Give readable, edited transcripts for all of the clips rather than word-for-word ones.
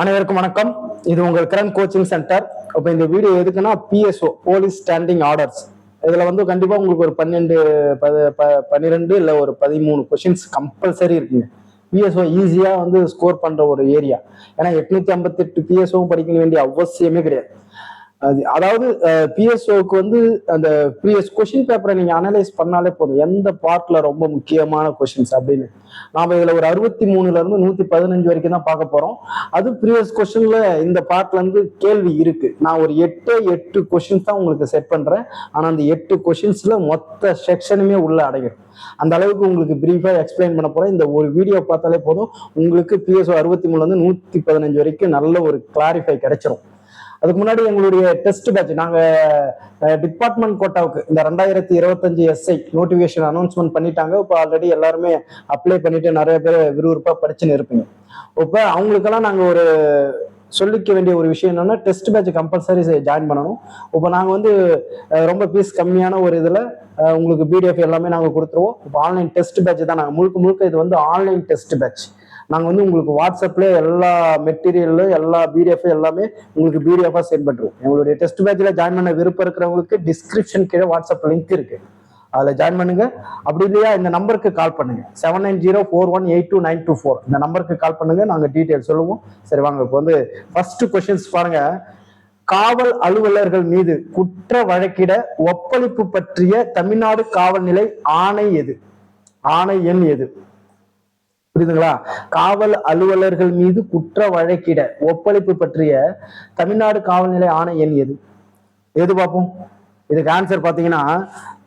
அனைவருக்கும் வணக்கம். இது உங்கள் கிரண் கோச்சிங் சென்டர். இப்போ இந்த வீடியோ எதுக்குன்னா பிஎஸ்ஓ போலீஸ் ஸ்டாண்டிங் ஆர்டர்ஸ். இதுல வந்து கண்டிப்பா உங்களுக்கு ஒரு 12 இல்ல ஒரு 13 கொஸ்டின்ஸ் கம்பல்சரி இருக்குங்க. பிஎஸ்ஓ ஈஸியா வந்து ஸ்கோர் பண்ற ஒரு ஏரியா. ஏன்னா 858 பிஎஸ்ஓ படிக்க வேண்டிய அவசியமே கிடையாது. அதாவது பிஎஸ்ஓக்கு வந்து அந்த ப்ரீவியஸ் கொஸ்டின் பேப்பரை நீங்க அனலைஸ் பண்ணாலே போதும், எந்த பார்ட்ல ரொம்ப முக்கியமான கொஸ்டின்ஸ் அப்படின்னு. நாம இதுல ஒரு 63ல இருந்து 115 வரைக்கும் தான் பார்க்க போறோம். அது ப்ரீவியஸ் கொஸ்டின்ல இந்த பார்ட்ல இருந்து கேள்வி இருக்கு. நான் ஒரு 8 கொஸ்டின்ஸ் தான் உங்களுக்கு செட் பண்றேன். ஆனா அந்த 8 கொஸ்டின்ஸ்ல மொத்த செக்ஷனுமே உள்ள அடங்கிடும். அந்த அளவுக்கு உங்களுக்கு பிரீஃபா எக்ஸ்பிளைன் பண்ண போறேன். இந்த ஒரு வீடியோ பார்த்தாலே போதும், உங்களுக்கு பிஎஸ்ஓ 63ல இருந்து 115 வரைக்கும் நல்ல ஒரு கிளாரிஃபை கிடைச்சிரும். அதுக்கு முன்னாடி எங்களுடைய டெஸ்ட் பேட்ச் நாங்க டிபார்ட்மெண்ட் கோட்டாவுக்கு இந்த 2025 எஸ்ஐ நோட்டிபிகேஷன் அனௌன்ஸ்மெண்ட் பண்ணிட்டாங்க. இப்போ ஆல்ரெடி எல்லாருமே அப்ளை பண்ணிட்டு நிறைய பேர் விறுவிறுப்பா படிச்சுன்னு இருப்பீங்க. இப்போ அவங்களுக்கெல்லாம் நாங்க ஒரு சொல்லிக்க வேண்டிய ஒரு விஷயம் என்னன்னா, டெஸ்ட் பேட்ச் கம்பல்சரி ஜாயின் பண்ணணும். இப்போ நாங்கள் வந்து ரொம்ப ஃபீஸ் கம்மியான ஒரு இதில் உங்களுக்கு பிடிஎஃப் எல்லாமே நாங்கள் கொடுத்துருவோம். இப்போ ஆன்லைன் டெஸ்ட் பேட்ச் தான். நாங்கள் முழுக்க இது வந்து ஆன்லைன் டெஸ்ட் பேட்ச். நாங்கள் வந்து உங்களுக்கு வாட்ஸ்அப்ல எல்லா மெட்டீரியலும் எல்லா பிடிஎஃப் எல்லாமே உங்களுக்கு பிடிஎஃபா சென்ட் பண்ணுறோம். எங்களுடைய டெஸ்ட் பேட்சில் ஜாயின் பண்ண விருப்பம் இருக்கிறவங்களுக்கு டிஸ்கிரிப்ஷன் கீழே வாட்ஸ்அப் லிங்க் இருக்கு, அதில் ஜாயின் பண்ணுங்க. அப்படி இல்லையா இந்த நம்பருக்கு கால் பண்ணுங்க, 7904182924. இந்த நம்பருக்கு கால் பண்ணுங்க, நாங்கள் டீட்டெயில் சொல்லுவோம். சரி வாங்க, இப்போ வந்து ஃபர்ஸ்ட் கொஸ்டின்ஸ் பாருங்க. காவல் அலுவலர்கள் மீது குற்ற வழக்கிட ஒப்பளிப்பு பற்றிய தமிழ்நாடு காவல்நிலை ஆணை எது? ஆணை எண் எது? புரியுதுங்களா? காவல் அலுவலர்கள் மீது குற்ற வழக்கிட ஒப்பளிப்பு பற்றிய தமிழ்நாடு காவல்நிலை ஆணை எண் எது? எது பார்ப்போம். இதுக்கு ஆன்சர் பாத்தீங்கன்னா,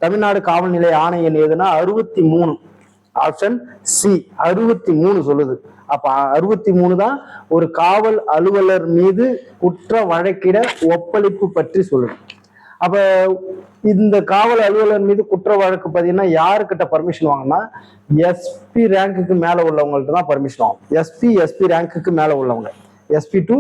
தமிழ்நாடு காவல்நிலை ஆணை எண் எதுனா 63. ஆப்ஷன் சி 63 சொல்லுது. அப்ப 63 தான் ஒரு காவல் அலுவலர் மீது குற்ற வழக்கிட ஒப்பளிப்பு பற்றி சொல்லுது. அப்ப இந்த காவல் அலுவலர் மீது குற்ற வழக்கு பார்த்தீங்கன்னா யாருக்கிட்ட பர்மிஷன் வாங்கினா, எஸ்பி ரேங்குக்கு மேல உள்ளவங்கள்ட்ட தான் பர்மிஷன் வாங்கும். எஸ்பி ரேங்குக்கு மேல உள்ளவங்க, எஸ்பி டு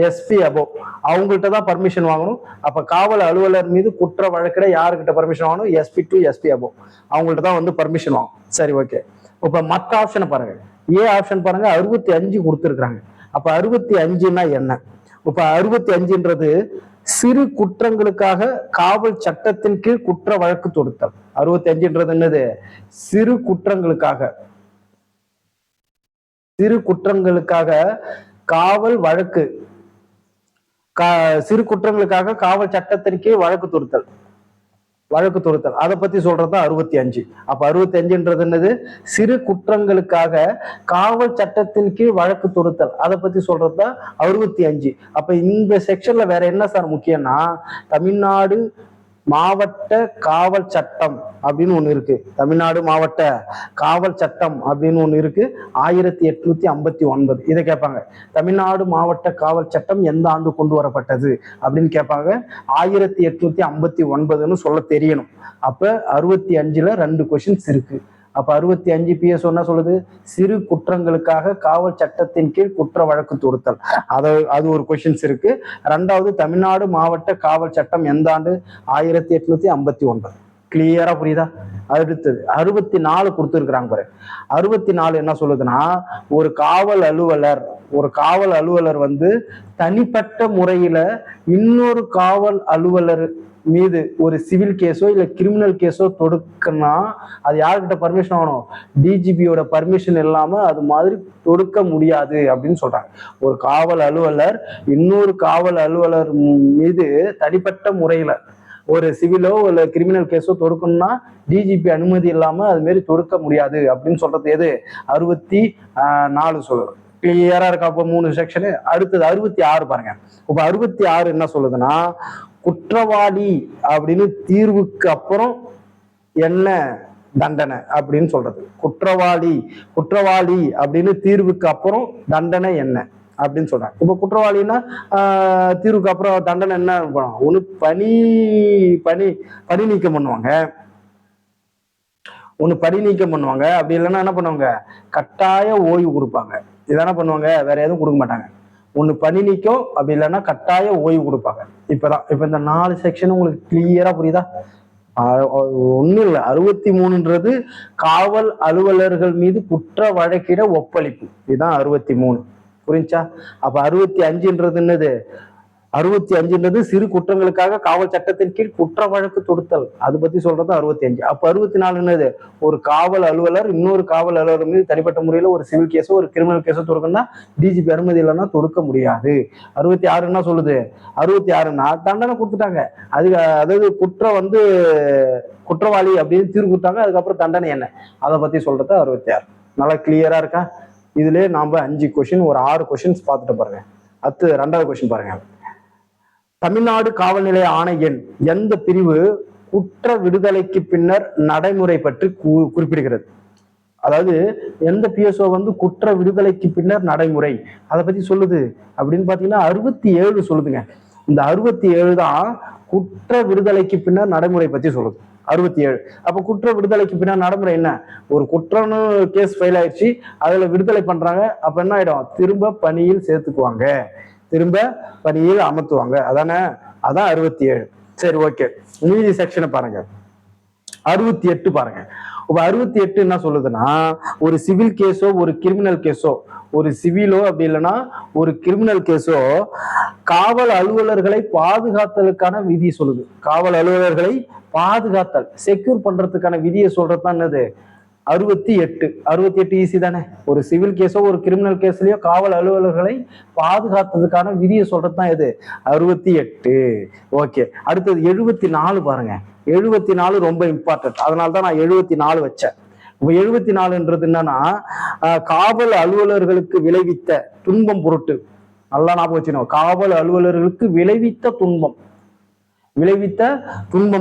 எஸ்பி அபோவ், அவங்கள்ட்ட தான் பர்மிஷன் வாங்கணும். அப்ப காவல் அலுவலர் மீது குற்ற வழக்கிட யாருக்கிட்ட பர்மிஷன் வாங்கணும்? எஸ்பி டு எஸ்பி அபோவ், அவங்கள்ட்ட தான் வந்து பர்மிஷன் வாங்கும். சரி, ஓகே. இப்ப மற்ற ஆப்ஷனை பாருங்க. ஏ ஆப்ஷன் பாருங்க, 65 கொடுத்துருக்காங்க. அப்ப 65ன்னா என்ன? இப்ப 65ன்றது சிறு குற்றங்களுக்காக காவல் சட்டத்தின் கீழ் குற்ற வழக்கு தொடுத்தல். 65ன்றது என்னது? சிறு குற்றங்களுக்காக காவல் வழக்கு, சிறு குற்றங்களுக்காக காவல் சட்டத்தின் கீழ் வழக்கு தொடுத்தல். அதை பத்தி சொல்றதா 65. அப்ப 65ன்றது என்னது? சிறு குற்றங்களுக்காக காவல் சட்டத்தின் கீழ் வழக்கு தொடுத்தல். அதை பத்தி சொல்றதா 65. அப்ப இந்த செக்ஷன்ல வேற என்ன சார் முக்கியம்னா, தமிழ்நாடு மாவட்ட காவல் சட்டம் அப்படின்னு ஒண்ணு இருக்கு. தமிழ்நாடு மாவட்ட காவல் சட்டம் அப்படின்னு ஒண்ணு இருக்கு, 1859. இதை கேட்பாங்க. தமிழ்நாடு மாவட்ட காவல் சட்டம் எந்த ஆண்டு கொண்டு வரப்பட்டது அப்படின்னு கேட்பாங்க. 1859ன்னு சொல்ல தெரியணும். அப்ப 65ல 2 கொஸ்டின்ஸ் இருக்கு. அப்ப 65 பிஎஸ் என்ன சொல்லுது? சிறு குற்றங்களுக்காக காவல் சட்டத்தின் கீழ் குற்ற வழக்கு தொடுத்தல். அது ஒரு கொஸ்டின்ஸ் இருக்கு. 2வது தமிழ்நாடு மாவட்ட காவல் சட்டம் எந்த ஆண்டு? 1859. கிளியரா புரியுதா? அடுத்தது 64 கொடுத்துருக்குறாங்க பாரு. 64 என்ன சொல்லுதுன்னா, ஒரு காவல் அலுவலர் வந்து தனிப்பட்ட முறையில இன்னொரு காவல் அலுவலர் மீது ஒரு சிவில் கேஸோ இல்ல கிரிமினல் கேஸோ தொடுக்கனா அது யாருக்கிட்ட பர்மிஷன் ஆகணும்? டிஜிபியோட பர்மிஷன் இல்லாம அது மாதிரி தொடுக்க முடியாது அப்படின்னு சொல்றாங்க. ஒரு காவல் அலுவலர் இன்னொரு காவல் அலுவலர் மீது தனிப்பட்ட முறையில ஒரு சிவிலோ இல்ல கிரிமினல் கேஸோ தொடுக்கணும்னா டிஜிபி அனுமதி இல்லாம அது மாதிரி தொடுக்க முடியாது அப்படின்னு சொல்றது எது? 64 சொல்லுது. கிளியரா இருக்கா? அப்போ 3 செக்ஷனு. அடுத்தது 66 பாருங்க. இப்ப 66 என்ன சொல்லுதுன்னா, குற்றவாளி அப்படின்னு தீர்வுக்கு அப்புறம் என்ன தண்டனை அப்படின்னு சொல்றது. குற்றவாளி அப்படின்னு தீர்வுக்கு அப்புறம் தண்டனை என்ன அப்படின்னு சொல்றாங்க. இப்ப குற்றவாளின்னா தீர்வுக்கு அப்புறம் தண்டனை என்ன பண்ணுவாங்க? ஒண்ணு பணி நீக்கம் பண்ணுவாங்க, அப்படி இல்லைன்னா என்ன பண்ணுவாங்க? கட்டாய ஓய்வு கொடுப்பாங்க. இதான பண்ணுவாங்க, வேற எதுவும் கொடுக்க மாட்டாங்க. ஒண்ணு பணி நீக்கம், அப்படி இல்லைன்னா கட்டாய ஓய்வு கொடுப்பாங்க. இப்ப இந்த 4 செக்ஷன் உங்களுக்கு கிளியரா புரியுதா? ஒன்னும் இல்லை, 63ன்றது காவல் அலுவலர்கள் மீது குற்ற வழக்கிட ஒப்பளிப்பு. இதுதான் 63. புரிஞ்சா? அப்ப 65ன்றது என்னது? 65ன்றது சிறு குற்றங்களுக்காக காவல் சட்டத்தின் கீழ் குற்ற வழக்கு தொடுத்தல், அது பத்தி சொல்றது 65. அப்ப 64 என்னது? ஒரு காவல் அலுவலர் இன்னொரு காவல் அலுவலர் மீது தனிப்பட்ட முறையில ஒரு சிவில் கேஸோ ஒரு கிரிமினல் கேஸோ தொடுக்கணும்னா டிஜிபி அனுமதி இல்லைன்னா தொடுக்க முடியாது. 66 என்ன சொல்லுது? 66ன்னா தண்டனை கொடுத்துட்டாங்க. அதாவது குற்றவாளி அப்படின்னு தீர்வு கொடுத்தாங்க, அதுக்கப்புறம் தண்டனை என்ன, அதை பத்தி சொல்றது 66. நல்லா கிளியரா இருக்கா? இதுலயே நாம 5 கொஸ்டின் ஒரு 6 கொஸ்டின்ஸ் பார்த்துட்டு பாருங்க. அடுத்து 2வது கொஸ்டின் பாருங்க. தமிழ்நாடு காவல் நிலைய ஆணை எண் எந்த பிரிவு குற்ற விடுதலைக்கு பின்னர் நடைமுறை பற்றி குறிப்பிடுகிறது? அதாவது எந்த பிஎஸ்ஓ குற்ற விடுதலைக்கு பின்னர் நடைமுறை அதை பத்தி சொல்லுது அப்படின்னு பாத்தீங்கன்னா 67 சொல்லுதுங்க. இந்த 67 தான் குற்ற விடுதலைக்கு பின்னர் நடைமுறை பத்தி சொல்லுது. 67. அப்ப குற்ற விடுதலைக்கு பின்னர் நடைமுறை என்ன? ஒரு குற்றம்னு கேஸ் ஃபைல் ஆயிடுச்சு, அதுல விடுதலை பண்றாங்க, அப்ப என்ன ஆயிடும்? திரும்ப பணியில் சேர்த்துக்குவாங்க, திரும்ப பணியில் அமர்த்துவாங்க, அதானே? அதான் 67. சரி, ஓகே. மீதி செக்ஷனை பாருங்க. 68 பாருங்க. இப்ப 68 என்ன சொல்லுதுன்னா, ஒரு சிவில் கேஸோ ஒரு கிரிமினல் கேஸோ, ஒரு சிவிலோ அப்படி இல்லைன்னா ஒரு கிரிமினல் கேஸோ காவல் அலுவலர்களை பாதுகாத்தலுக்கான விதி சொல்லுது. காவல் அலுவலர்களை பாதுகாத்தல், செக்யூர் பண்றதுக்கான விதியை சொல்றதுதான் என்னது? 68. 68 ஈஸி தானே? ஒரு சிவில் கேஸோ ஒரு கிரிமினல் கேஸ்லயோ காவல் அலுவலர்களை பாதுகாத்ததுக்கான விதியை சொல்றதுதான் எது? 68. ஓகே. அடுத்தது 74 பாருங்க. 74 ரொம்ப இம்பார்ட்டன்ட், அதனாலதான் நான் 74 வச்சேன். 74ன்றது என்னன்னா, காவல் அலுவலர்களுக்கு விளைவித்த துன்பம் பொருட்டு, நல்லா ஞாபகம் வச்சுக்கணும், காவல் அலுவலர்களுக்கு விளைவித்த துன்பம்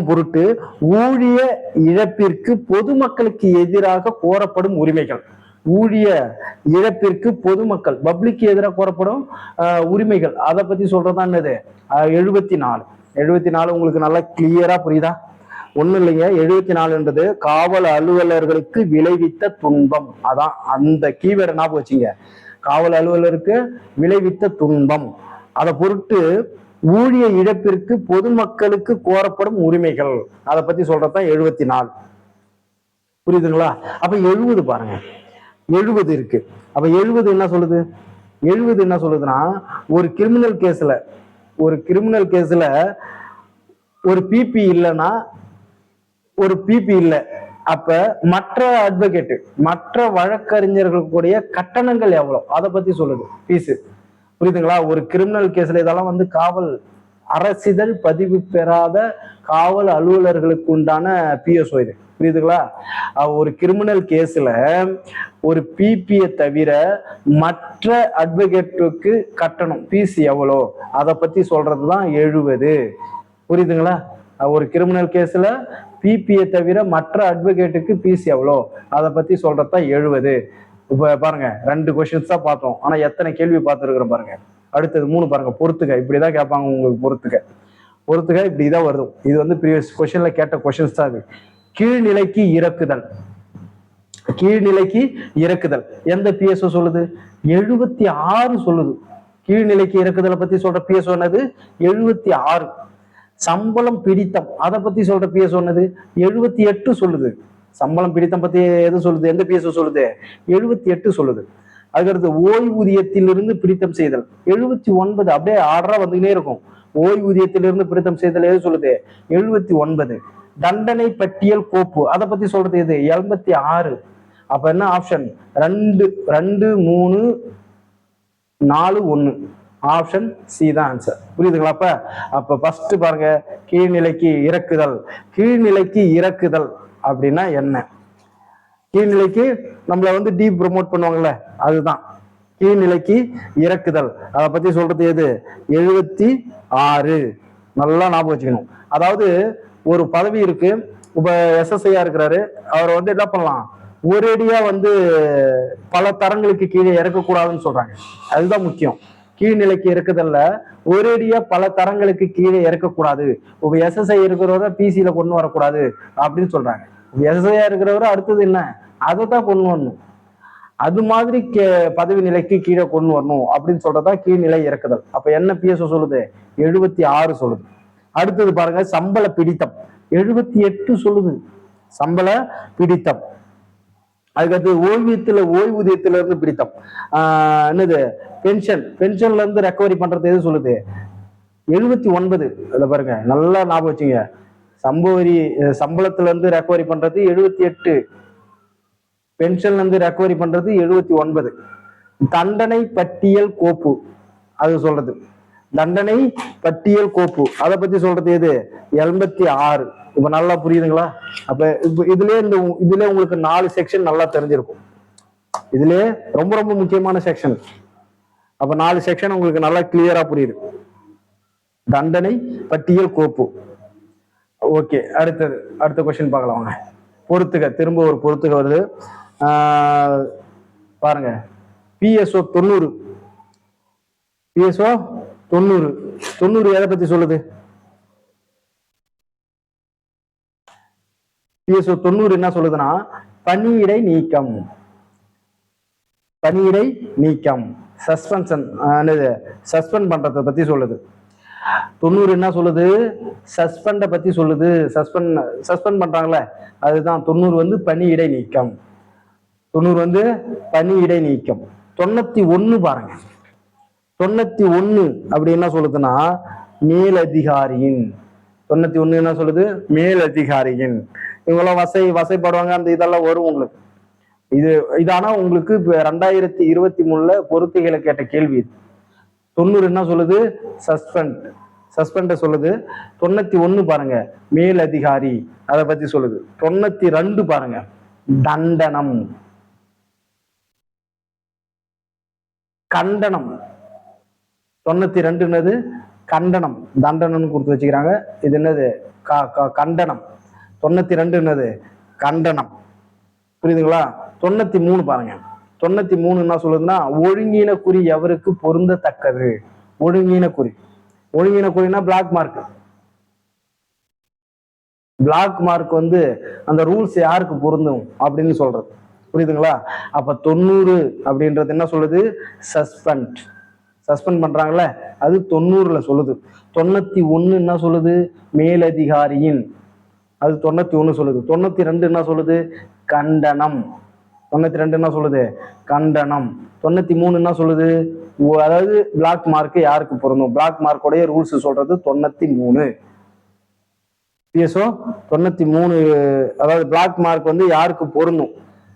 பொருட்டு ஊழிய இழப்பிற்கு பொதுமக்களுக்கு எதிராக கோரப்படும் உரிமைகள். ஊழிய இழப்பிற்கு பொதுமக்கள் பப்ளிக்கு எதிராக கோரப்படும் உரிமைகள், அதை பத்தி சொல்றதா என்னது? 74. 74 உங்களுக்கு நல்லா கிளியரா புரியுதா? ஒண்ணும் இல்லைங்க. 74ன்றது காவல் அலுவலர்களுக்கு விளைவித்த துன்பம். அதான் அந்த கீவேர்டை ஞாபகம் வச்சுங்க. காவல் அலுவலருக்கு விளைவித்த துன்பம், அதை பொருட்டு ஊழிய இழப்பிற்கு பொதுமக்களுக்கு கோரப்படும் உரிமைகள், அதை பத்தி சொல்றதுதான் 74. புரியுதுங்களா? அப்ப 70 பாருங்க. 70 இருக்கு. அப்ப 70 என்ன சொல்லுது? 70 என்ன சொல்லுதுன்னா, ஒரு கிரிமினல் கேஸ்ல ஒரு பிபி இல்லைன்னா, ஒரு பிபி இல்லை, அப்ப மற்ற அட்வொகேட் மற்ற வழக்கறிஞர்களுடைய கட்டணங்கள் எவ்வளவு, அதை பத்தி சொல்லுது பீஸ். புரியுதுங்களா? ஒரு கிரிமினல் கேஸ்ல இதெல்லாம் காவல் அரசிதழ் பதிவு பெறாத காவல் அலுவலர்களுக்கு உண்டான பிஎஸ்ஓ இது. புரியுதுங்களா? ஒரு கிரிமினல் கேஸ்ல ஒரு பிபியை தவிர மற்ற அட்வொகேட்டுக்கு கட்டணம் பீஸ் எவ்வளோ, அதை பத்தி சொல்றதுதான் 70. புரியுதுங்களா? ஒரு கிரிமினல் கேஸ்ல பிபியை தவிர மற்ற அட்வொகேட்டுக்கு பீஸ் எவ்வளோ, அதை பத்தி சொல்றதுதான் 70. இப்ப பாருங்க, 2 கொஸ்டின்ஸ் தான் பார்த்தோம், ஆனா எத்தனை கேள்வி பார்த்துருக்கிறோம் பாருங்க. அடுத்தது 3 பாருங்க. பொறுத்துக்க, இப்படிதான் கேட்பாங்க உங்களுக்கு. பொறுத்துக்க இப்படிதான் வரும். இது ப்ரீவியஸ் கொஸ்டின்ல கேட்ட கொஸ்டின்ஸ் தான் இது. கீழ்நிலைக்கு இறக்குதல் எந்த பிஎஸ்ஓ சொல்லுது? 76 சொல்லுது. கீழ்நிலைக்கு இறக்குதலை பத்தி சொல்ற பிஎஸ்ஓ என்னது? 76. சம்பளம் பிடித்தம் அதை பத்தி சொல்ற பிஎஸ்ஓ என்னது? 78 சொல்லுது. சம்பளம் பிடித்தம் பத்தி எது சொல்லுது? எந்த பிஎஸ்ஓ சொல்லுது? 78 சொல்லுது. அதுக்கடுத்து ஓய்வூதியத்திலிருந்து பிடித்தம் செய்தல் 79. அப்படியே ஆர்டரா வந்துகிட்டே இருக்கும். ஓய்வூதியத்திலிருந்து பிடித்தம் செய்தல் எது சொல்லுது? 79. தண்டனை பட்டியல் கோப்பு அதை பத்தி சொல்றது எது? 86. அப்ப என்ன ஆப்ஷன்? 2, 2, 3, 4, 1. ஆப்ஷன் சி தான் ஆன்சர். புரியுதுங்களா? அப்ப ஃபர்ஸ்ட் பாருங்க, கீழ்நிலைக்கு இறக்குதல் அப்படின்னா என்ன? கீழ்நிலைக்கு நம்மள டி ப்ரொமோட் பண்ணுவாங்கல்ல, அதுதான் கீழ்நிலைக்கு இறக்குதல். அதை பத்தி சொல்றது எது? 76. நல்லா ஞாபகம் வச்சுக்கணும். அதாவது ஒரு பதவி இருக்கு, இப்ப எஸ்எஸ்ஐயா இருக்கிறாரு, அவர் என்ன பண்ணலாம், ஒரேடியா பல தரங்களுக்கு கீழே இறக்கக்கூடாதுன்னு சொல்றாங்க. அதுதான் முக்கியம். கீழ்நிலைக்கு இறக்குதல்ல ஒரேடியா பல தரங்களுக்கு கீழே இறக்கக்கூடாது. இப்ப எஸ்எஸ்ஐ இருக்கிறவரை பிசியில கொண்டு வரக்கூடாது அப்படின்னு சொல்றாங்க. எஸ்எஸ்ஐயா இருக்கிறவரை அடுத்தது என்ன, அதை தான் கொண்டு வரணும். அது மாதிரி பதவி நிலைக்கு கீழே கொண்டு வரணும் அப்படின்னு சொல்றதா கீழ்நிலை இறக்குதல். அப்ப என்ன பிஎஸ்ஓ சொல்லுது? 76 சொல்லுது. அடுத்தது பாருங்க, சம்பள பிடித்தம் 78 சொல்லுது. சம்பள பிடித்தம் அதுக்கடுத்து ஓய்வூதியத்துல இருந்து பிடித்தம். என்னது பென்ஷன்ல இருந்து ரெக்கவரி பண்றது எது சொல்லுது? 79. அதுல பாருங்க, நல்லா ஞாபகம் வச்சுங்க. சம்பளத்துல இருந்து ரெக்கவரி பண்றது 78, பென்ஷன்ல இருந்து ரெக்கவரி பண்றது 79. தண்டனை பட்டியல் கோப்பு அது சொல்றது, தண்டனை பட்டியல் கோப்பு அதை பத்தி சொல்றது எது? 86. இப்ப நல்லா புரியுதுங்களா? அப்ப இப்ப இதுல உங்களுக்கு 4 செக்ஷன் நல்லா தெரிஞ்சிருக்கும். இதுலயே ரொம்ப ரொம்ப முக்கியமான செக்ஷன். அப்ப 4 செக்ஷன் உங்களுக்கு நல்லா கிளியரா புரியுது. தண்டனை பட்டியல் கோப்பு. ஓகே, அடுத்த கொஸ்டின் பார்க்கலாம் வாங்க. பொறுத்துக, திரும்ப ஒரு பொறுத்துக வருது. பாருங்க, PSO 90. PSO 90 எதை பத்தி சொல்லுது? PSO 90 என்ன சொல்லுதுன்னா, பணியிடை நீக்கம் சஸ்பென்ஷன், சஸ்பெண்ட் பண்றத பத்தி சொல்லுது. 90 என்ன சொல்லுது? சஸ்பெண்ட பத்தி சொல்லுது. சஸ்பெண்ட் பண்றாங்களே, அதுதான் 90 வந்து பணியிடை நீக்கம். 90 வந்து பணியிடை நீக்கம். 91 பாருங்க, 91 அப்படி என்ன சொல்லுதுன்னா, மேலதிகாரியின். 91 என்ன சொல்லுது? மேலதிகாரியின். இவங்கெல்லாம் வசைப்படுவாங்க, அந்த இதெல்லாம் வரும் உங்களுக்கு. இதானா உங்களுக்கு 2023 பொறுத்துகளை கேட்ட கேள்வி. 90 என்ன சொல்லுது? சஸ்பெண்ட் சொல்லுது. 91 பாருங்க, மேலதிகாரி அதை பத்தி சொல்லுது. 92 பாருங்க, தண்டனம் கண்டனம். 92 என்னது? கண்டனம். தண்டனம் கொடுத்து வச்சுக்கிறாங்க. இது என்னது? கண்டனம். 92 என்னது? கண்டனம். புரியுதுங்களா? 93 பாருங்க, 93 என்ன சொல்லுதுன்னா, ஒழுங்கீன குறி எவருக்கு பொருந்தத்தக்கது. ஒழுங்கீன குறினா பிளாக் மார்க் வந்து அந்த ரூல்ஸ் யாருக்கு பொருந்தும் அப்படின்னு சொல்றது. புரியுதுங்களா? அப்ப 90 அப்படின்றது என்ன சொல்லுது? சஸ்பெண்ட் பண்றாங்கல்ல, அது 90ல சொல்லுது. 91 என்ன சொல்லுது? மேலதிகாரியின், அது 91 சொல்லுது. 92 என்ன சொல்லுது? கண்டனம். 92 என்ன சொல்லுது? கண்டனம். 93 என்ன சொல்லுது? அதாவது பிளாக் மார்க் யாருக்கு பொருந்தும், பிளாக் மார்க்கோடைய ரூல்ஸ் சொல்றது 93. PSO 93, அதாவது பிளாக் மார்க் வந்து யாருக்கு பொருந்தும்,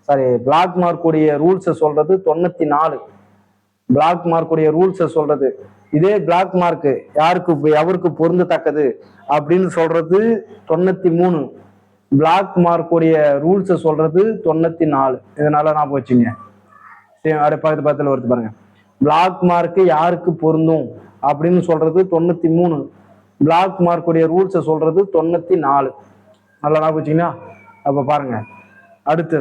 சாரி, பிளாக் மார்க்குடைய ரூல்ஸை சொல்றது 94. பிளாக் மார்க்குடைய ரூல்ஸை சொல்றது. இதே பிளாக் மார்க் எவருக்கு பொருந்தத்தக்கது அப்படின்னு சொல்றது 93. பிளாக் மார்க்குடைய ரூல்ஸை சொல்றது 94. இதனால நான் போச்சுங்க. பக்கத்துல வருது பாருங்க, பிளாக் மார்க் யாருக்கு பொருந்தும் அப்படின்னு சொல்றது 93. பிளாக் மார்க்குடைய ரூல்ஸை சொல்றது 94. நல்லா நான் போச்சுங்களா? அப்ப பாருங்க, அடுத்து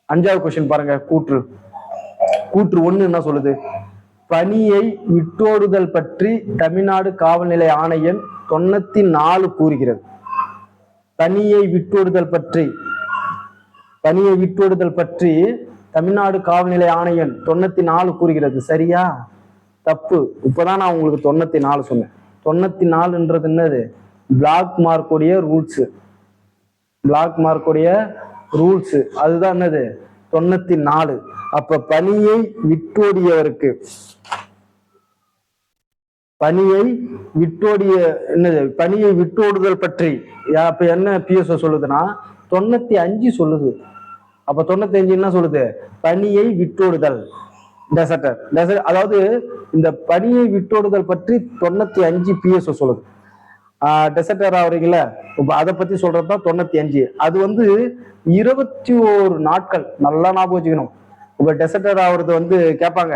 5வது கொஸ்டின் பாருங்க. கூற்று 1 என்ன சொல்லுது? பணியை விட்டோடுதல் பற்றி தமிழ்நாடு காவல்நிலை ஆணையம் 94 கூறுகிறது. பணியை விட்டோடுதல் பற்றி தமிழ்நாடு காவல்நிலை ஆணையம் 94 கூறுகிறது. சரியா தப்பு? இப்பதான் நான் உங்களுக்கு 94 சொன்னேன். 94ன்றது என்னது? பிளாக் மார்க்குடைய ரூல்ஸ். அதுதான் என்னது? 94. அப்ப பணியை விட்டோடியவருக்கு, பணியை விட்டோடுதல் பற்றி அப்ப என்ன PSO சொல்லுதுன்னா 95 சொல்லுது. அப்ப 95 என்ன சொல்லுது? பணியை விட்டோடுதல், டெசர்டர். அதாவது இந்த பணியை விட்டோடுதல் பற்றி 95 PSO சொல்லுது. டெசர்டர் ஆகுறீங்களா, அதை பத்தி சொல்றதுதான் 95. அது வந்து 21 நாட்கள். நல்லா ஞாபகம் வச்சுக்கணும். இப்ப டெசர்டர் ஆகுறது வந்து கேட்பாங்க,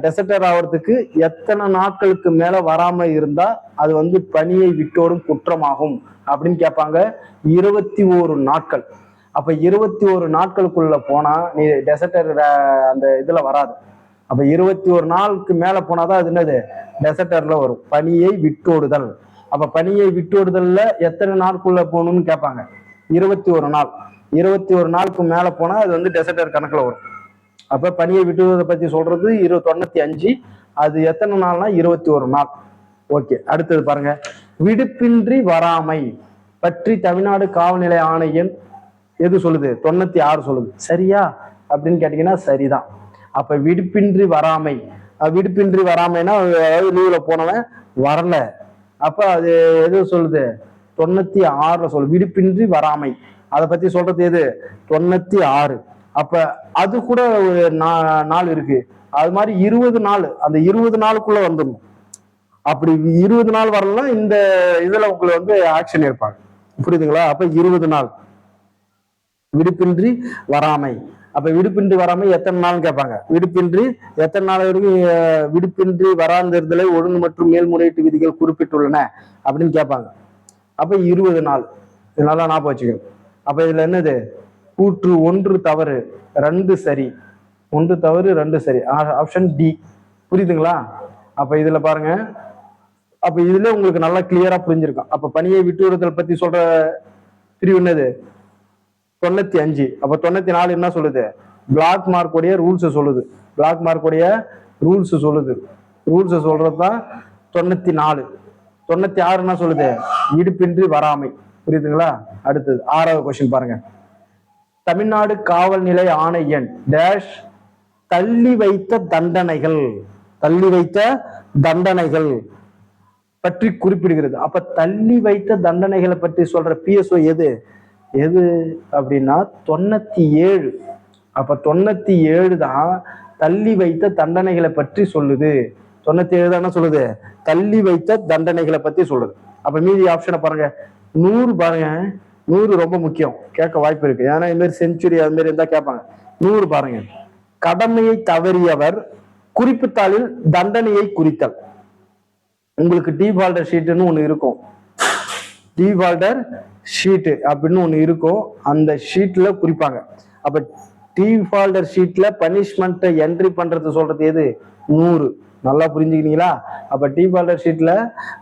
டெசர்டர் ஆகுறதுக்கு எத்தனை நாட்களுக்கு மேல வராம இருந்தா அது வந்து பணியை விட்டோடும் குற்றமாகும் அப்படின்னு கேட்பாங்க. 21 நாட்கள். அப்ப 21 நாட்களுக்குள்ள போனா நீ டெசர்டர் அந்த இதுல வராது. அப்ப 21 நாளுக்கு மேல போனாதான் அது என்னது? டெசர்டர்ல வரும், பணியை விட்டோடுதல். அப்ப பணியை விட்டோடுதல்ல எத்தனை நாளுக்குள்ள போகணும்னு கேட்பாங்க. 21 நாள். 21 நாளுக்கு மேல போனா அது வந்து டெசர்டர் கணக்குல வரும். அப்ப பணியை விட்டுவதை பத்தி சொல்றது 95. அது எத்தனை நாள்னா 21 நாள். ஓகே, அடுத்தது பாருங்க. விடுப்பின்றி வராமை பற்றி தமிழ்நாடு காவல்நிலை ஆணையம் எது சொல்லுது? 96 சொல்லுது. சரியா அப்படின்னு கேட்டீங்கன்னா சரிதான். அப்ப விடுப்பின்றி வராமை, விடுப்பின்றி வராமைன்னா அதாவது லீவ்ல போனவன் வரல, அப்ப அது எது சொல்லுது? 96 சொல்லு. விடுப்பின்றி வராமை அதை பத்தி சொல்றது எது? 96. அப்ப அது கூட ஒரு நாள் இருக்கு. அது மாதிரி 20 நாள், அந்த 20 நாளுக்குள்ள வந்துடணும். அப்படி 20 நாள் வரலாம் இந்த இதுல உங்களை வந்து ஆக்ஷன் எடுப்பாங்க. புரியுதுங்களா? அப்ப 20 நாள் விடுப்பின்றி வராமை. அப்ப விடுப்பின்றி வராமை எத்தனை நாள் கேட்பாங்க. விடுப்பின்றி எத்தனை நாள் வரைக்கும் விடுப்பின்றி வராந்திருந்தலை ஒழுங்கு மற்றும் மேல்முறையீட்டு விதிகள் குறிப்பிட்டுள்ளன அப்படின்னு கேட்பாங்க. அப்ப 20 நாள். இதனால ஞாபகம் வச்சுக்கணும். அப்ப இதுல என்னது? கூற்று 1 தவறு 2 சரி. 1 தவறு 2 சரி. Option D. புரியுதுங்களா? அப்ப இதுல பாருங்க. அப்ப இதுல உங்களுக்கு நல்லா கிளியரா புரிஞ்சிருக்கும். அப்ப பணியை விட்டுவிடுதல் பத்தி சொல்ற பிரிவு என்னது? 95. அப்ப 94 என்ன சொல்லுது? பிளாக் மார்க் உடைய ரூல்ஸ் சொல்லுது. பிளாக் மார்க் உடைய ரூல்ஸ் சொல்லுது. ரூல்ஸ் சொல்றதுதான் 94. 96 என்ன சொல்லுது? விடுப்பின்றி வராமை. புரியுதுங்களா? அடுத்தது 6வது கொஸ்டின் பாருங்க. தமிழ்நாடு காவல் நிலை ஆணை எண் டேஷ் தள்ளி வைத்த தண்டனைகள், தள்ளி வைத்த தண்டனைகள் பற்றி குறிப்பிடுகிறது. அப்ப தள்ளி வைத்த தண்டனைகளை பற்றி சொல்ற பிஎஸ்ஓ எது? எது அப்படின்னா 97. அப்ப 97 தான் தள்ளி வைத்த தண்டனைகளை பற்றி சொல்லுது. 97 தான் என்ன சொல்லுது? தள்ளி வைத்த தண்டனைகளை பத்தி சொல்லுது. அப்ப மீதி ஆப்ஷனை பாருங்க. 100 பாருங்க. 100 ரொம்ப முக்கியம், கேட்க வாய்ப்பு இருக்கு. ஏன்னா இது மாதிரி செஞ்சுரி அது மாதிரி இருந்தா கேட்பாங்க. 100 பாருங்க. கடமையை தவறியவர் குறிப்பு தாளில் தண்டனையை குறித்தல். உங்களுக்கு டீஃபால்டர் ஷீட்டுன்னு ஒண்ணு இருக்கும். டீஃபால்டர் ஷீட்டு அப்படின்னு ஒண்ணு இருக்கும். அந்த ஷீட்ல குறிப்பாங்க. அப்ப டீஃபால்டர் ஷீட்ல பனிஷ்மெண்ட்டை என்ட்ரி பண்றது சொல்றது எது? 100. நல்லா புரிஞ்சுக்கிறீங்களா? அப்ப டீஃபால்டர் ஷீட்ல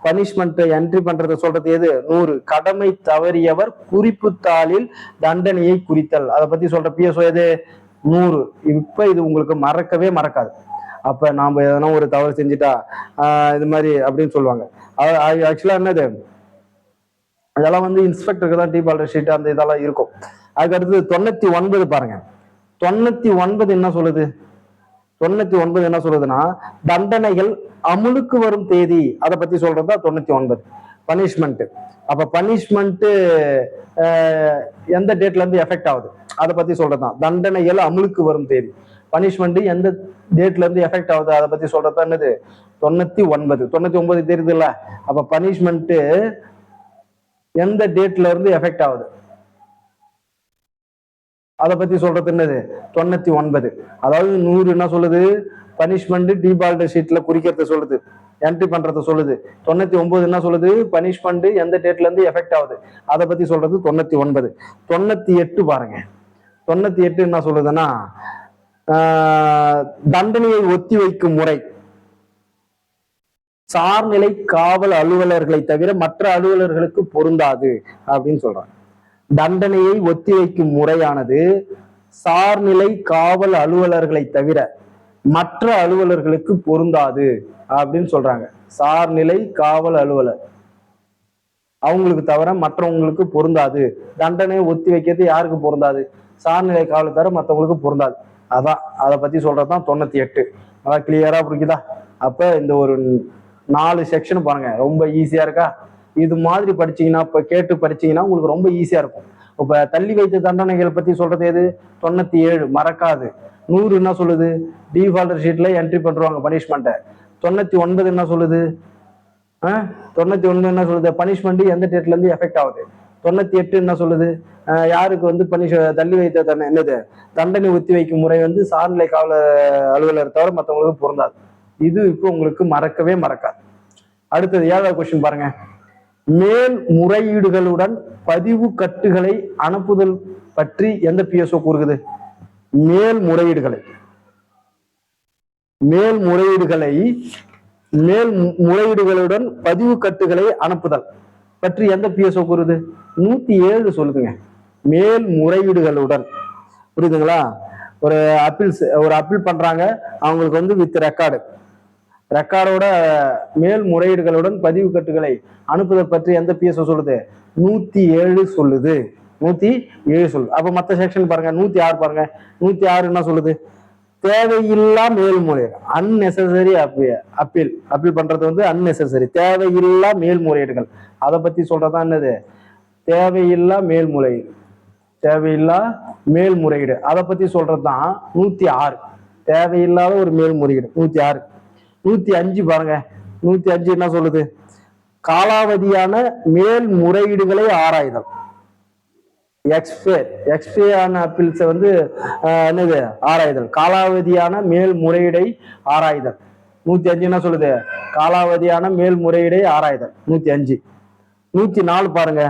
பனிஷ்மெண்ட்டை என்ட்ரி பண்றது சொல்றது எது? 100. கடமை தவறியவர் குறிப்பு தாளில் தண்டனையை குறித்தல் அதை பத்தி சொல்ற பிஎஸ்ஓ எது? 100. இப்ப இது உங்களுக்கு மறக்கவே மறக்காது. அப்ப நாம எதனா ஒரு தவறு செஞ்சுட்டா இது மாதிரி அப்படின்னு சொல்லுவாங்க. ஆக்சுவலா என்னது, அதெல்லாம் வந்து இன்ஸ்பெக்டருக்கு தான் டீஃபால்டர் ஷீட் அந்த இதெல்லாம் இருக்கும். அதுக்கு அடுத்து 99 பாருங்க. 99 என்ன சொல்லுது? 99 என்ன சொல்லுதுன்னா தண்டனைகள் அமுலுக்கு வரும் தேதி அதை பத்தி சொல்றதுதான் 99 பனிஷ்மெண்ட். அப்ப பனிஷ்மெண்ட் எந்த டேட்ல இருந்து எஃபெக்ட் ஆகுது அதை பத்தி சொல்றதுதான் தண்டனைகள் அமுலுக்கு வரும் தேதி. பனிஷ்மெண்ட் எந்த டேட்ல இருந்து எஃபெக்ட் ஆகுது அதை பத்தி சொல்றதுதான் என்னது? 99. 99 தெரியுது இல்ல? அப்ப பனிஷ்மெண்ட் எந்த டேட்ல இருந்து எஃபெக்ட் ஆகுது அதை பத்தி சொல்றது என்னது? 99. அதாவது 100 என்ன சொல்லுது? பனிஷ்மெண்ட் டீஃபால்டர் ஷீட்ல குறிக்கிறது சொல்லுது, என்ட்ரி பண்றது சொல்லுது. 99 என்ன சொல்லுது? பனிஷ்மெண்ட் எந்த டேட்ல இருந்து எஃபெக்ட் ஆகுது அதை பத்தி சொல்றது 99. 98 பாருங்க. 98 என்ன சொல்லுதுன்னா தண்டனையை ஒத்தி வைக்கும் முறை சார்நிலை காவல் அலுவலர்களை தவிர மற்ற அலுவலர்களுக்கு பொருந்தாது அப்படின்னு சொல்றாங்க. தண்டனையை ஒத்தி வைக்கும் முறையானது சார்நிலை காவல் அலுவலர்களை தவிர மற்ற அலுவலர்களுக்கு பொருந்தாது அப்படின்னு சொல்றாங்க. சார்நிலை காவல் அலுவலர் அவங்களுக்கு தவிர மற்றவங்களுக்கு பொருந்தாது. தண்டனையை ஒத்தி வைக்கிறது யாருக்கு பொருந்தாது? சார்நிலை காவல் தவிர மற்றவங்களுக்கு பொருந்தாது. அதான் அதை பத்தி சொல்றதுதான் 98. நல்லா கிளியரா புரியுதா? அப்ப இந்த ஒரு 4 செக்ஷன் பாருங்க, ரொம்ப ஈஸியா இருக்கா? இது மாதிரி படிச்சீங்கன்னா, இப்ப கேட்டு படிச்சீங்கன்னா உங்களுக்கு ரொம்ப ஈஸியா இருக்கும். இப்ப தள்ளி வைத்த தண்டனைகள் பத்தி சொல்றது எது? 97 மறக்காது. 100 என்ன சொல்லுது? டீஃபால்டர் ஷீட்ல என்ட்ரி பண்றாங்க பனிஷ்மெண்ட்டை. 99 என்ன சொல்லுது? 99 என்ன சொல்லுது? பனிஷ்மெண்ட் எந்த டேட்ல இருந்து எஃபெக்ட் ஆகுது. 98 என்ன சொல்லுது? யாருக்கு வந்து தள்ளி வைத்த என்னது தண்டனை ஒத்தி வைக்கும் முறை வந்து சார்நிலை காவலர் அலுவலர் தவிர மற்றவங்களுக்கு பொருந்தாது. இது இப்போ உங்களுக்கு மறக்கவே மறக்காது. அடுத்தது 7வது கொஸ்டின் பாருங்க. மேல் முறையீடுகளுடன் பதிவு கட்டுகளை அனுப்புதல் பற்றி எந்த பிஎஸ்ஓ கூறுகிறது? மேல் முறையீடுகளை மேல் முறையீடுகளுடன் பதிவு கட்டுகளை அனுப்புதல் பற்றி எந்த பிஎஸ்ஓ கூறுது? 107 சொல்லுதுங்க. மேல் முறையீடுகளுடன். புரியுதுங்களா? ஒரு அப்பீல் பண்றாங்க, அவங்களுக்கு வந்து வித் ரெக்கார்டோட மேல் முறையீடுகளுடன் பதிவு கட்டுகளை அனுப்புதல் பற்றி எந்த பிஎஸ்ஓ சொல்லுது? 107 சொல்லுது. 107 சொல்லுது. அப்ப மத்த செக்ஷன் பாருங்க, 106 பாருங்க. 106 என்ன சொல்லுது? தேவையில்லா மேல்முறையீடு, அன்னெசரி அப்பீல் பண்றது வந்து அன்னெசரி, தேவையில்லா மேல்முறையீடுகள். அதை பத்தி சொல்றதா என்னது? தேவையில்லா மேல்முறையீடு, தேவையில்லா மேல்முறையீடு அதை பத்தி சொல்றதுதான் 106. தேவையில்லாத ஒரு மேல்முறையீடு 106. 105 பாருங்க. 105 என்ன சொல்லுது? காலாவதியான மேல்முறையீடுகளை ஆராய்தல். எக்ஸ்பேர் அப்பீல்ஸ் வந்து என்னது? ஆராய்தல். காலாவதியான மேல்முறையீடை ஆராய்தல். 105 என்ன சொல்லுது? காலாவதியான மேல்முறையீடை ஆராய்தல். 105. 104 பாருங்க.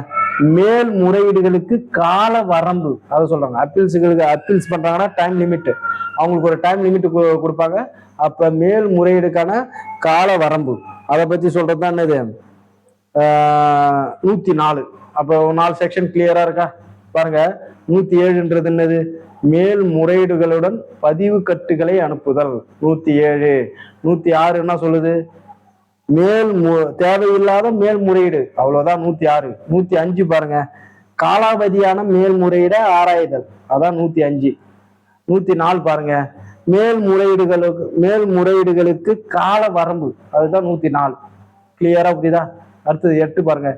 மேல்முறையீடுகளுக்கு கால வரம்பு, அதை சொல்றாங்க. அப்பீல்ஸ் பண்றாங்கன்னா டைம் லிமிட், அவங்களுக்கு ஒரு டைம் லிமிட் கொடுப்பாங்க. அப்ப மேல்முறையீடுக்கான கால வரம்பு அதை பத்தி சொல்றதுதான் என்னது? 104. அப்போ 4 செக்ஷன் கிளியரா இருக்கா? பாருங்க. 107ன்றது என்னது? மேல்முறையீடுகளுடன் பதிவு கட்டுகளை அனுப்புதல். 107. 106 என்ன சொல்லுது? தேவையில்லாத மேல்முறையீடு, அவ்வளவுதான் 106. 105 பாருங்க. காலாவதியான மேல்முறையீட ஆராய்தல், அதான் 105. 104 பாருங்க. மேல்முறையீடுகளுக்கு கால வரம்பு, அதுதான் 104. கிளியரா புரியுதா? அடுத்தது 8 பாருங்க.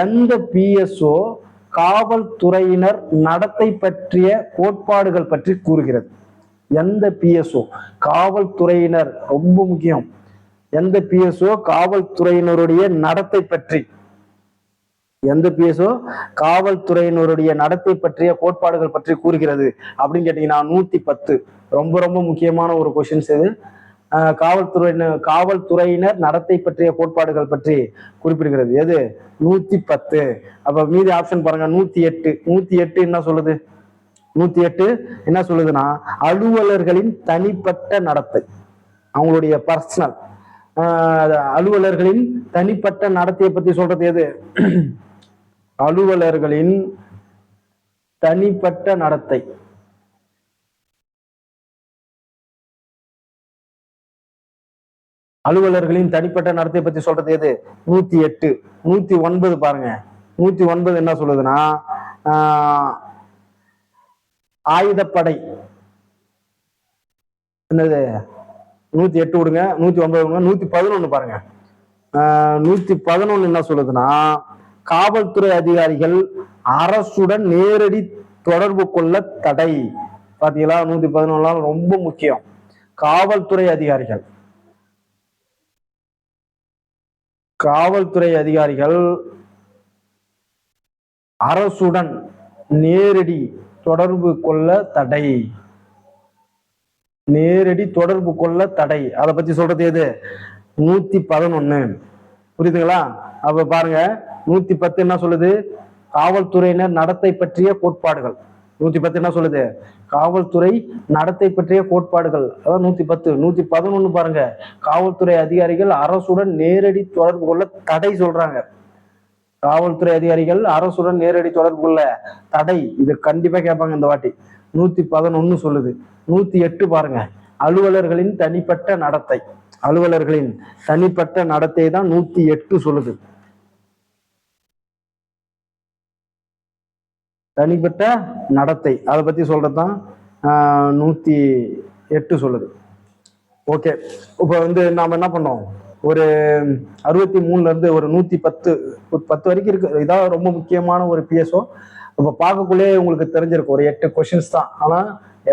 எந்த பிஎஸ்ஓ காவல்துறையினர் நடத்தை பற்றிய கோட்பாடுகள் பற்றி கூறுகிறது? எந்த பிஎஸ்ஓ காவல்துறையினர், ரொம்ப முக்கியம், எந்த பிஎஸ்ஓ காவல்துறையினருடைய நடத்தை பற்றி, எந்த பிஎஸ்ஓ காவல்துறையினருடைய நடத்தை பற்றிய கோட்பாடுகள் பற்றி கூறுகிறது அப்படின்னு கேட்டீங்கன்னா 110. ரொம்ப ரொம்ப முக்கியமான ஒரு கொஸ்டின்ஸ் இது. காவல்துறையினர் நடத்தை பற்றிய கோட்பாடுகள் பற்றி குறிப்பிடுகிறது எது? 110. அப்ப மீதி ஆப்ஷன் பாருங்க. 108. 108 என்ன சொல்லுது? 108 என்ன சொல்லுதுன்னா, அலுவலர்களின் தனிப்பட்ட நடத்தை, அவங்களுடைய பர்சனல், அலுவலர்களின் தனிப்பட்ட நடத்தையை பத்தி சொல்றது எது? அலுவலர்களின் தனிப்பட்ட நடத்தை, அலுவலர்களின் தனிப்பட்ட நடத்தை பத்தி சொல்றது எது? 108. 109 பாருங்க. 109 என்ன சொல்லுதுன்னா, ஆயுதப்படை, என்னது? 108 விடுங்க, 109 விடுங்க. 111 பாருங்க. 111 என்ன சொல்லுதுன்னா, காவல்துறை அதிகாரிகள் அரசுடன் நேரடி தொடர்பு கொள்ள தடை. பாத்தீங்களா? 111 ரொம்ப முக்கியம். காவல்துறை அதிகாரிகள் அரசுடன் நேரடி தொடர்பு கொள்ள தடை, நேரடி தொடர்பு கொள்ள தடை. அதை பத்தி சொல்றது எது? 111. புரியுதுங்களா? அப்ப பாருங்க. 110 என்ன சொல்லுது? காவல்துறையினர் நடத்தை பற்றிய கோட்பாடுகள். 110 என்ன சொல்லுது? காவல்துறை நடத்தை பற்றிய கோட்பாடுகள், அதான் 110. 111 பாருங்க. காவல்துறை அதிகாரிகள் அரசுடன் நேரடி தொடர்பு கொள்ள தடை சொல்றாங்க. காவல்துறை அதிகாரிகள் அரசுடன் நேரடி தொடர்பு கொள்ள தடை, இது கண்டிப்பா கேட்பாங்க இந்த வாட்டி. 111 சொல்லுது. 108 பாருங்க. அலுவலர்களின் தனிப்பட்ட நடத்தை, அலுவலர்களின் தனிப்பட்ட நடத்தை தான் 108 சொல்லுது. தனிப்பட்ட நடத்தை அதை பத்தி சொல்றதுதான் 108 சொல்லுது. ஓகே. இப்ப வந்து நாம என்ன பண்ணோம்? ஒரு 63ல இருந்து ஒரு 110 வரைக்கும் இருக்கு. இதான் ரொம்ப முக்கியமான ஒரு பிஎஸ்ஓ. இப்ப பார்க்கக்குள்ளே உங்களுக்கு தெரிஞ்சிருக்கும், ஒரு 8 கொஸ்டின்ஸ் தான். ஆனா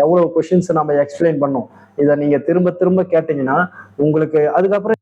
எவ்வளவு கொஸ்டின்ஸ் நம்ம எக்ஸ்பிளைன் பண்ணோம். இதை நீங்க திரும்ப திரும்ப கேட்டீங்கன்னா உங்களுக்கு அதுக்கப்புறம்